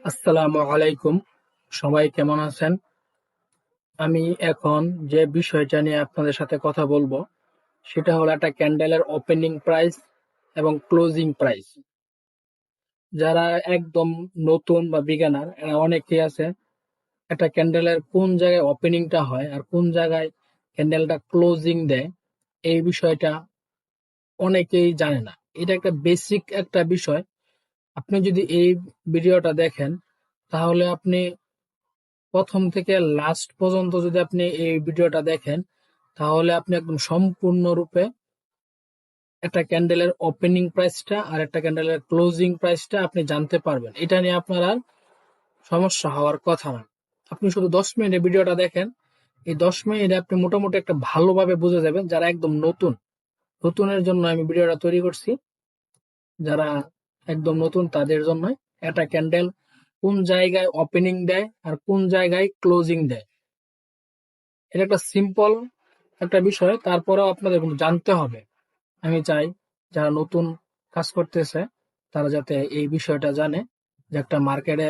আসসালামু আলাইকুম। সবাই কেমন আছেন? আমি এখন যে বিষয়টা নিয়ে আপনাদের সাথে কথা বলবো সেটা হলো একটা ক্যান্ডেলের ওপেনিং প্রাইস এবং ক্লোজিং প্রাইস। যারা একদম নতুন বা বিগিনার এরা অনেকেই আছে একটা ক্যান্ডেলের কোন জায়গায় ওপেনিংটা হয় আর কোন জায়গায় ক্যান্ডেলটা ক্লোজিং দেয় এই বিষয়টা অনেকেই জানে না। এটা একটা বেসিক একটা বিষয়। আপনি যদি এই ভিডিওটা দেখেন তাহলে আপনি প্রথম থেকে লাস্ট পর্যন্ত যদি আপনি এই ভিডিওটা দেখেন তাহলে আপনি একদম সম্পূর্ণরূপে একটা ক্যান্ডেলের ওপেনিং প্রাইসটা আর একটা ক্যান্ডেলের ক্লোজিং প্রাইসটা আপনি জানতে পারবেন। এটা নিয়ে আপনার আর সমস্যা হওয়ার কথা না। আপনি শুধু 10 মিনিটের ভিডিওটা দেখেন, এই 10 মিনিটে আপনি মোটামুটি একটা ভালোভাবে বুঝে যাবেন। যারা একদম নতুন, নতুনের জন্য আমি ভিডিওটা তৈরি করছি। যারা একদম নতুন তাদের জন্য একটা ক্যান্ডেল কোন জায়গায় ওপেনিং দেয় আর কোন জায়গায় ক্লোজিং দেয়, এটা একটা সিম্পল একটা বিষয়, তারপরেও আপনাদের কিন্তু জানতে হবে। আমি চাই যারা নতুন কাজ করতেছে তারা যাতে এই বিষয়টা জানে যে একটা মার্কেটে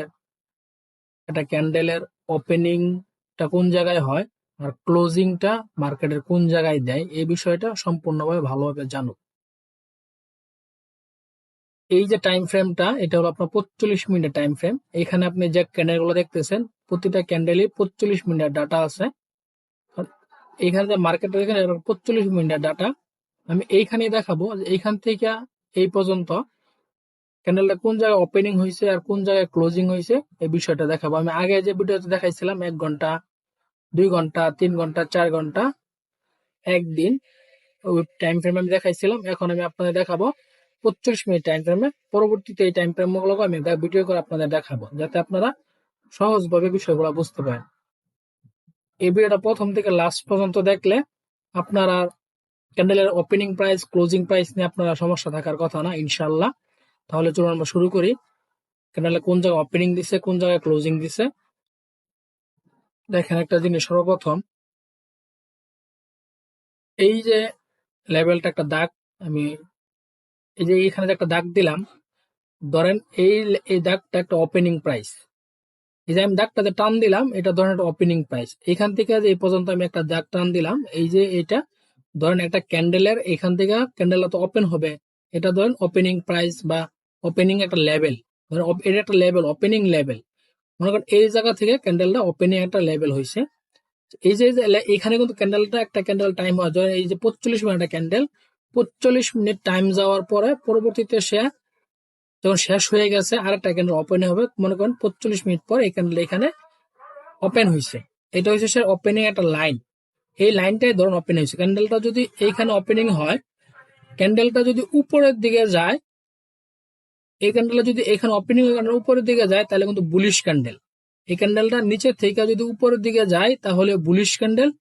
একটা ক্যান্ডেলের ওপেনিংটা কোন জায়গায় হয় আর ক্লোজিংটা মার্কেটের কোন জায়গায় দেয়, এই বিষয়টা সম্পূর্ণভাবে ভালোভাবে জানুক। এই যে টাইম ফ্রেমটা এটা হলো আপনার 45 মিনিটের টাইম ফ্রেম। এখানে আপনি যে ক্যান্ডেল গুলো দেখতেছেন প্রতিটা ক্যান্ডেলই 45 মিনিটের ডাটা আছে। এখানে যে মার্কেটের এখানে 45 মিনিটের ডাটা আমি এইখানেই দেখাবো যে এইখান থেকে এই পর্যন্ত ক্যান্ডেলটা কোন জায়গায় ওপেনিং হয়েছে আর কোন জায়গায় ক্লোজিং হয়েছে এই বিষয়টা দেখাবো। আমি আগে যে ভিডিওতে দেখাইছিলাম 1 ঘন্টা, 2 ঘন্টা, 3 ঘন্টা, 4 ঘন্টা, একদিন, ওই টাইম ফ্রেম আমি দেখাইছিলাম। এখন আমি আপনাদের দেখাবো 45 মিনিট টাইম ফ্রেমে। পরবর্তীতে এই টাইম ফ্রেম গুলো আমি ভিডিও করে আপনাদের দেখাবো যাতে আপনারা সহজভাবে বিষয়গুলো বুঝতে পারেন। এই ভিডিওটা প্রথম থেকে লাস্ট পর্যন্ত দেখলে আপনারা ক্যান্ডেলের ওপেনিং প্রাইস ক্লোজিং প্রাইস নিয়ে আপনারা সমস্যা থাকার কথা না ইনশাল্লাহ। তাহলে চলুন আমরা শুরু করি। ক্যান্ডেলে কোন জায়গায় ওপেনিং দিছে কোন জায়গায় ক্লোজিং দিছে দেখেন একটা জিনিস। সর্বপ্রথম এই যে লেভেলটা একটা দাগ, আমি এই যে এখানে যে একটা দাগ দিলাম, ধরেন এই এই দাগটা একটা ওপেনিং প্রাইস। এই যে আমি দাগটাতে টান দিলাম এটা ধরেন একটা ওপেনিং প্রাইস। এখান থেকে যে এই পর্যন্ত আমি একটা দাগ টান দিলাম, এই যে এটা ধরেন একটা ক্যান্ডেলের এখান থেকে ক্যান্ডেলটা তো ওপেন হবে, এটা ধরেন ওপেনিং প্রাইস বা ওপেনিং একটা লেভেল। ধরেন এটা একটা লেভেল, ওপেনিং লেভেল। মনে করেন এই জায়গা থেকে ক্যান্ডেলটা ওপেনিং একটা লেভেল হয়েছে। এই যে এখানে কিন্তু ক্যান্ডেলটা একটা ক্যান্ডেল টাইম হয়, ধরেন এই যে 45 মিনিট ক্যান্ডেল, 45 মিনিট টাইম যাওয়ার পরে পরবর্তীতে সে যখন শেষ হয়ে গেছে আরেকটা ক্যান্ডেল ওপেন হবে। মনে করেন 45 মিনিট পর এই ক্যান্ডেল এখানে ওপেন হয়েছে, এটা হচ্ছে সে ওপেনিং একটা লাইন। এই লাইনটাই ধরুন ওপেন হয়েছে। ক্যান্ডেলটা যদি এইখানে ওপেনিং হয়, ক্যান্ডেলটা যদি উপরের দিকে যায়, এই ক্যান্ডেলটা যদি এখানে ওপেনিং উপরের দিকে যায় তাহলে কিন্তু বুলিশ ক্যান্ডেল। এই ক্যান্ডেলটা নিচে থেকে যদি উপরের দিকে যায় তাহলে বুলিশ ক্যান্ডেল।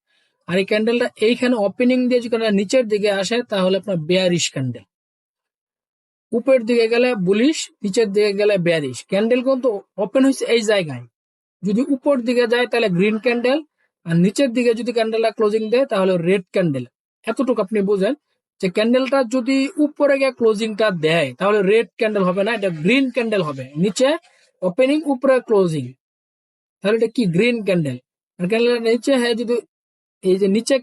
আর এই ক্যান্ডেলটা এইখানে ওপেনিং দিয়ে যদি নিচের দিকে আসে তাহলে আপনার বেয়ারিশ ক্যান্ডেল। উপরের দিকে গেলে বুলিশ, নিচের দিকে গেলে বেয়ারিশ। ক্যান্ডেল কিন্তু ওপেন হয়েছে এই জায়গায়, যদি উপর দিকে যায় তাহলে গ্রিন ক্যান্ডেল, আর নিচের দিকে যদি ক্যান্ডেলটা ক্লোজিং দেয় তাহলে রেড ক্যান্ডেল। এতটুকু আপনি বুঝেন যে ক্যান্ডেলটা যদি উপরে গিয়ে ক্লোজিংটা দেয় তাহলে রেড ক্যান্ডেল হবে না, এটা গ্রিন ক্যান্ডেল হবে। নিচে ওপেনিং উপরে ক্লোজিং, তাহলে এটা কি গ্রিন ক্যান্ডেল। আর ক্যান্ডেলের নিচে হ্যাঁ যদি এই যে নিচে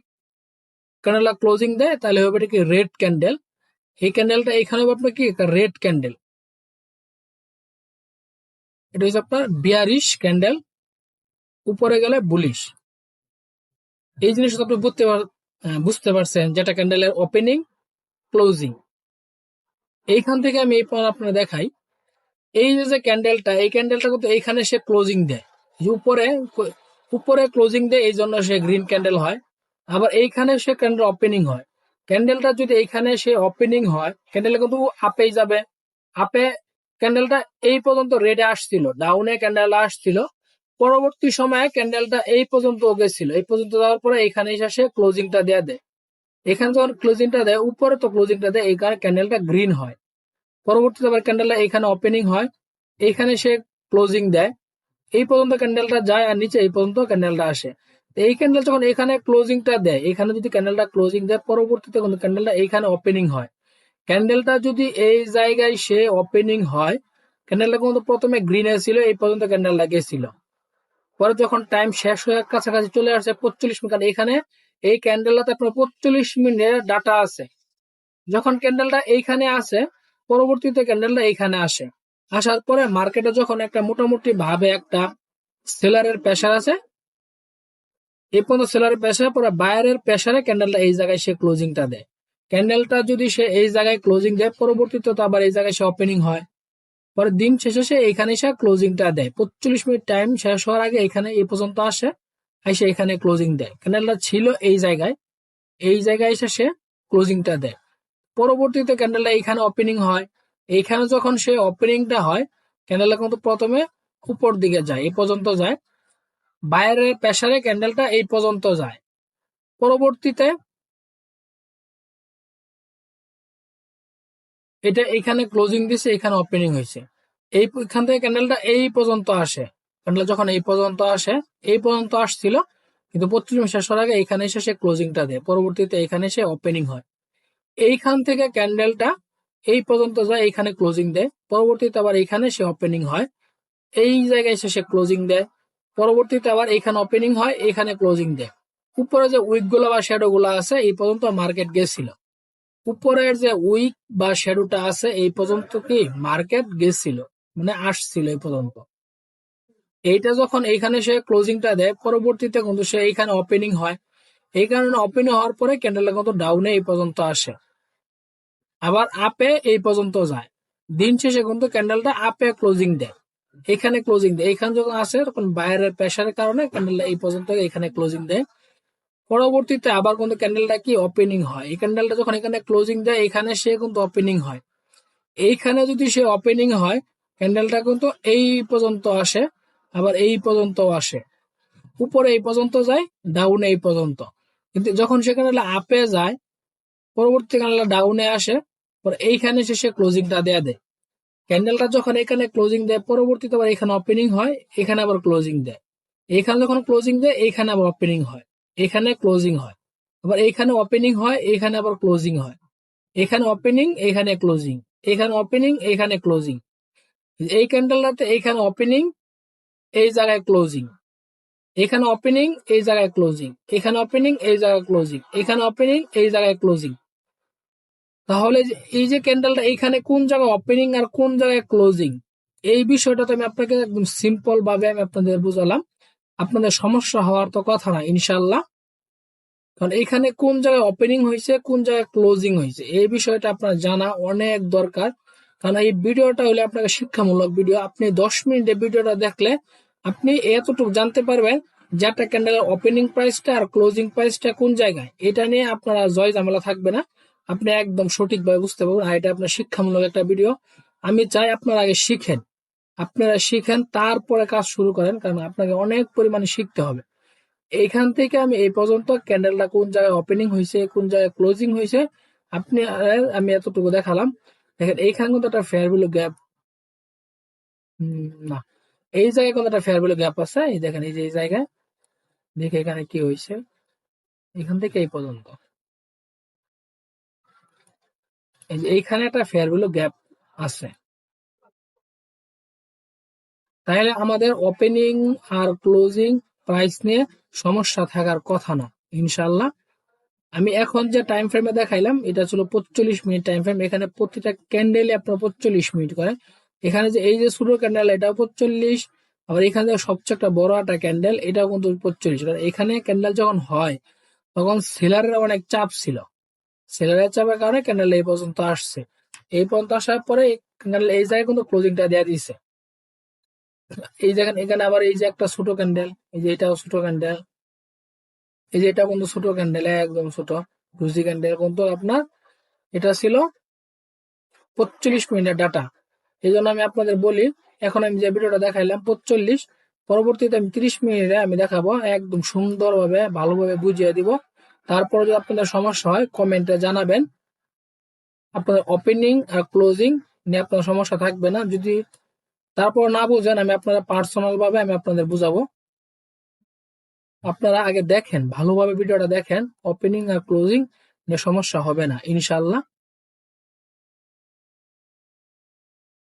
ক্যান্ডেলটা ক্লোজিং দেয় তাহলে হবে এটা কি রেড ক্যান্ডেল। এই ক্যান্ডেলটা এখানে হবে আপনার কি রেড ক্যান্ডেল, এটা হচ্ছে আপনার বিয়ারিশ ক্যান্ডেল। উপরে গেলে বুলিশ। এই জিনিসটা আপনি বুঝতে পারছেন যেটা ক্যান্ডেলের ওপেনিং ক্লোজিং। এইখান থেকে আমি এই পর আপনার দেখাই, এই যে ক্যান্ডেলটা, এই ক্যান্ডেলটা কিন্তু এইখানে সে ক্লোজিং দেয়, যে উপরে উপরে ক্লোজিং দেয় এই জন্য সে গ্রিন ক্যান্ডেল হয়। আবার এইখানে সে ক্যান্ডেল ওপেনিং হয়। ক্যান্ডেলটা যদি এইখানে সে ওপেনিং হয় ক্যান্ডেল কিন্তু আপেই যাবে। আপে ক্যান্ডেলটা এই পর্যন্ত রেডে আসছিল, ডাউনে ক্যান্ডেল আসছিল, পরবর্তী সময়ে ক্যান্ডেলটা এই পর্যন্ত গেছিল, এই পর্যন্ত যাওয়ার পরে এখানে এসে ক্লোজিংটা দেয়া দেয়। এখানে যখন ক্লোজিংটা দেয় উপরে তো ক্লোজিংটা দেয়, এই কারণে ক্যান্ডেলটা গ্রিন হয়। পরবর্তীতে আবার ক্যান্ডেলটা এখানে ওপেনিং হয়, এইখানে সে ক্লোজিং দেয়, এই পর্যন্ত ক্যান্ডেলটা যায় আর নিচে এই পর্যন্ত ক্যান্ডেলটা আসে। এই ক্যান্ডেল যখন এখানে ক্লোজিংটা দেয়, এখানে যদি ক্যান্ডেলটা ক্লোজিং দেয় পরবর্তীতে কিন্তু ক্যান্ডেলটা এইখানে ওপেনিং হয়। ক্যান্ডেলটা যদি এই জায়গায় সে ওপেনিং হয়, ক্যান্ডেলটা কিন্তু প্রথমে গ্রিনে ছিল, এই পর্যন্ত ক্যান্ডেলটা গেছিল। পরে যখন টাইম শেষ হয়ে কাছাকাছি চলে আসছে 45 মিনিট, কারণ এখানে এই ক্যান্ডেলটাতে আপনার 45 মিনিটের ডাটা আছে। যখন ক্যান্ডেলটা এইখানে আসে, পরবর্তীতে ক্যান্ডেলটা এইখানে আসে, আসার পরে মার্কেটে যখন একটা মোটামুটি ভাবে একটা সেলারের প্রেসার আছে, এই পর্যন্ত সেলারের প্রেসার পরে বায়ারের প্রেসারে ক্যান্ডেলটা এই জায়গায় সে ক্লোজিংটা দেয়। ক্যান্ডেলটা যদি সে এই জায়গায় ক্লোজিং দেয়, পরবর্তীতে তো আবার এই জায়গায় সে ওপেনিং হয়, পরে দিন শেষে সে এইখানে সে ক্লোজিংটা দেয়। 45 মিনিট টাইম শেষ হওয়ার আগে এখানে এই পর্যন্ত আসে, এসে এখানে ক্লোজিং দেয়। ক্যান্ডেলটা ছিল এই জায়গায়, এই জায়গায় এসে সে ক্লোজিংটা দেয়। পরবর্তীতে ক্যান্ডেলটা এইখানে ওপেনিং হয়, এইখানে যখন সে ওপেনিংটা হয়, ক্যান্ডেলটা কিন্তু প্রথমে উপর দিকে যায়, এই পর্যন্ত যায়, বায়ারের প্রেসারে ক্যান্ডেলটা এই পর্যন্ত যায়। পরবর্তীতে এটা এখানে ক্লোজিং দিছে, এখানে ওপেনিং হয়েছে, এইখান থেকে ক্যান্ডেলটা এই পর্যন্ত আসে। ক্যান্ডেল যখন এই পর্যন্ত আসে, এই পর্যন্ত আসছিল, কিন্তু 25 মিনিট শেষ হওয়ার আগে এখানে এসে সে ক্লোজিংটা দেয়, পরবর্তীতে এখানে সে ওপেনিং হয়। এইখান থেকে ক্যান্ডেলটা এই পর্যন্ত যায়, এইখানে ক্লোজিং দেয়, পরবর্তীতে আবার এইখানে সে ওপেনিং হয়, এই জায়গায় এসে সে ক্লোজিং দেয়, পরবর্তীতে আবার এইখানে ওপেনিং হয়, এখানে ক্লোজিং দেয়। উপরে যে উইক গুলো বা শ্যাডো গুলো আছে, এই পর্যন্ত মার্কেট গেছিল। উপরের যে উইক বা শ্যাডোটা আছে, এই পর্যন্ত কি মার্কেট গেছিল, মানে আসছিল এই পর্যন্ত। এইটা যখন এইখানে সে ক্লোজিংটা দেয়, পরবর্তীতে কিন্তু সে এইখানে ওপেনিং হয়, এই কারণে ওপেনিং হওয়ার পরে ক্যান্ডেলটা কিন্তু ডাউনে এই পর্যন্ত আসে, আবার আপে এই পর্যন্ত যায়। দিন শেষে কিন্তু ক্যান্ডেলটা আপে ক্লোজিং দেয়, এখানে ক্লোজিং দেয়, এখানে যখন আসে তখন বাইরের প্রেসারের কারণে ক্যান্ডেলটা এই পর্যন্ত এখানে ক্লোজিং দেয়। পরবর্তীতে আবার কিন্তু ক্যান্ডেলটা কি ওপেনিং হয়, এই ক্যান্ডেলটা যখন এখানে ক্লোজিং দেয়, এখানে সে কিন্তু ওপেনিং হয়, এইখানে যদি সে ওপেনিং হয়, ক্যান্ডেলটা কিন্তু এই পর্যন্ত আসে, আবার এই পর্যন্ত আসে, উপরে এই পর্যন্ত যায়, ডাউনে এই পর্যন্ত। কিন্তু যখন সে ক্যান্ডেলটা আপে যায়, পরবর্তী ক্যান্ডেলটা ডাউনে আসে, পরে এইখানে সে ক্লোজিংটা দেয়া দেয়। ক্যান্ডেলটা যখন এখানে ক্লোজিং দেয়, পরবর্তীতে আবার এখানে ওপেনিং হয়, এখানে আবার ক্লোজিং দেয়, এখানে যখন ক্লোজিং দেয়, এখানে আবার ওপেনিং হয়, এখানে ক্লোজিং হয়, আবার এখানে ওপেনিং হয়, এখানে আবার ক্লোজিং হয়, এখানে ওপেনিং, এখানে ক্লোজিং, এখানে ওপেনিং, এখানে ক্লোজিং। এই ক্যান্ডেলটাতে এখানে ওপেনিং, এই জায়গায় ক্লোজিং, এখানে ওপেনিং, এই জায়গায় ক্লোজিং, এখানে ওপেনিং, এই জায়গায় ক্লোজিং, এখানে ওপেনিং, এই জায়গায় ক্লোজিং। তাহলে এই যে ক্যান্ডেলটা এইখানে কোন জায়গায় ওপেনিং আর কোন জায়গায় ক্লোজিং, এই বিষয়টা তো আমি আপনাকে একদম সিম্পল ভাবে আমি আপনাদের বুঝালাম, আপনাদের সমস্যা হওয়ার তো কথা না ইনশাল্লাহ। কারণ এখানে কোন জায়গায় ওপেনিং হয়েছে, কোন জায়গায় ক্লোজিং হয়েছে, এই বিষয়টা আপনার জানা অনেক দরকার। কারণ এই ভিডিওটা হলে আপনাকে শিক্ষামূলক ভিডিও, আপনি 10 মিনিটে ভিডিওটা দেখলে আপনি এতটুকু জানতে পারবেন যে একটা ক্যান্ডেলের ওপেনিং প্রাইসটা আর ক্লোজিং প্রাইসটা কোন জায়গায়, এটা নিয়ে আপনারা জয় ঝামেলা থাকবে না, আপনি একদম সঠিকভাবে বুঝতে পারবেন। আর এটা আপনার শিক্ষামূলক একটা ভিডিও, আমি চাই আপনারা আগে শিখেন, আপনারা শিখেন তারপরে কাজ শুরু করেন, কারণ আপনাকে অনেক পরিমাণে শিখতে হবে। এইখান থেকে আমি এই পর্যন্ত ক্যান্ডেলটা কোন জায়গায় ওপেনিং হয়েছে, কোন জায়গায় ক্লোজিং হয়েছে, আপনি আমি এতটুকু দেখালাম। দেখেন এইখানে কিন্তু একটা ফেয়ার ভ্যালু গ্যাপ, না, এই জায়গায় কিন্তু একটা ফেয়ার ভ্যালু গ্যাপ আছে, এই দেখেন এই যে এই জায়গায়, দেখে এখানে কি হয়েছে, এখান থেকে এই পর্যন্ত, এই যে এইখানে একটা ফেয়ার ভ্যালু গ্যাপ আছে। তাহলে আমাদের ওপেনিং আর ক্লোজিং প্রাইস নিয়ে সমস্যা থাকার কথা না ইনশাল্লাহ। আমি এখন যে টাইম ফ্রেমে দেখাইলাম, এটা ছিল 45 মিনিট টাইম ফ্রেম, এখানে প্রতিটা ক্যান্ডেলে আপনার 45 মিনিট করে। এখানে যে এই যে ছোট ক্যান্ডেল, এটাও 45, আবার এখানে সবচেয়ে একটা বড় একটা ক্যান্ডেল, এটাও কিন্তু 45। এখানে ক্যান্ডেল যখন হয়, তখন সেলারের অনেক চাপ ছিল, সেলারের চাপের কারণে ক্যান্ডেল এই পর্যন্ত আসছে, এই পর্যন্ত আসার পরে ক্যান্ডেল এই জায়গায় কিন্তু ক্লোজিংটা দেওয়া দিছে। এই দেখেন এখানে আবার এই যে একটা ছোট ক্যান্ডেল, এই যে এটাও ছোট ক্যান্ডেল, এই যে এটা কিন্তু ছোট ক্যান্ডেল, একদম ছোট রুজি ক্যান্ডেল, কিন্তু আপনার এটা ছিল 45 মিনিটের ডাটা। এই জন্য আমি আপনাদের বলি, এখন আমি যে ভিডিওটা দেখাইলাম 45, পরবর্তীতে আমি 30 মিনিটে আমি দেখাবো, একদম সুন্দরভাবে ভালোভাবে বুঝিয়ে দিব। তারপরে যদি আপনাদের সমস্যা হয় কমেন্টে জানাবেন, আপনাদের ওপেনিং আর ক্লোজিং নিয়ে আপনার সমস্যা থাকবে না। যদি তারপর না বুঝেন, আমি আপনাদের পার্সোনাল ভাবে আমি আপনাদের বুঝাবো। আপনারা আগে দেখেন, ভালোভাবে ভিডিওটা দেখেন, ওপেনিং আর ক্লোজিং নিয়ে সমস্যা হবে না ইনশাল্লাহ।